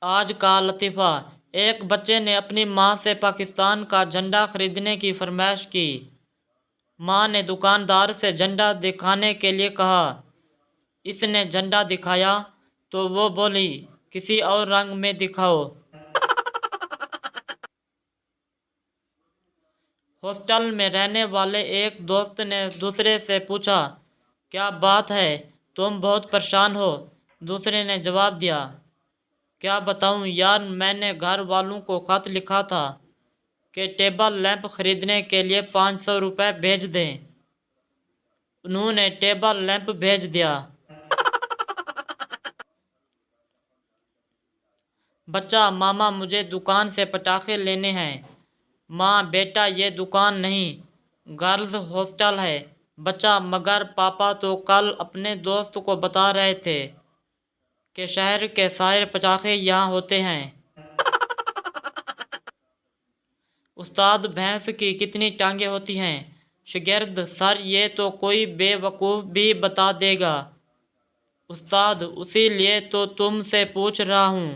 آج کا لطیفہ۔ ایک بچے نے اپنی ماں سے پاکستان کا جھنڈا خریدنے کی فرمائش کی۔ ماں نے دکاندار سے جھنڈا دکھانے کے لیے کہا۔ اس نے جھنڈا دکھایا تو وہ بولی، کسی اور رنگ میں دکھاؤ۔ ہاسٹل میں رہنے والے ایک دوست نے دوسرے سے پوچھا، کیا بات ہے، تم بہت پریشان ہو؟ دوسرے نے جواب دیا، کیا بتاؤں یار، میں نے گھر والوں کو خط لکھا تھا کہ ٹیبل لیمپ خریدنے کے لیے 500 روپے بھیج دیں۔ انہوں نے ٹیبل لیمپ بھیج دیا۔ بچہ، ماما مجھے دکان سے پٹاخے لینے ہیں۔ ماں، بیٹا یہ دکان نہیں، گرلز ہاسٹل ہے۔ بچہ، مگر پاپا تو کل اپنے دوست کو بتا رہے تھے کہ شہر کے سارے پٹاخے یہاں ہوتے ہیں۔ استاد، بھینس کی کتنی ٹانگیں ہوتی ہیں؟ شاگرد، سر یہ تو کوئی بے وقوف بھی بتا دے گا۔ استاد، اسی لیے تو تم سے پوچھ رہا ہوں۔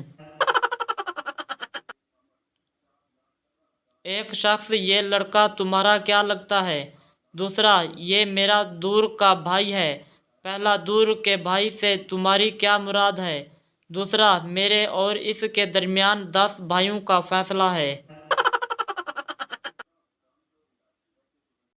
ایک شخص، یہ لڑکا تمہارا کیا لگتا ہے؟ دوسرا، یہ میرا دور کا بھائی ہے۔ پہلا، دور کے بھائی سے تمہاری کیا مراد ہے؟ دوسرا، میرے اور اس کے درمیان 10 بھائیوں کا فاصلہ ہے۔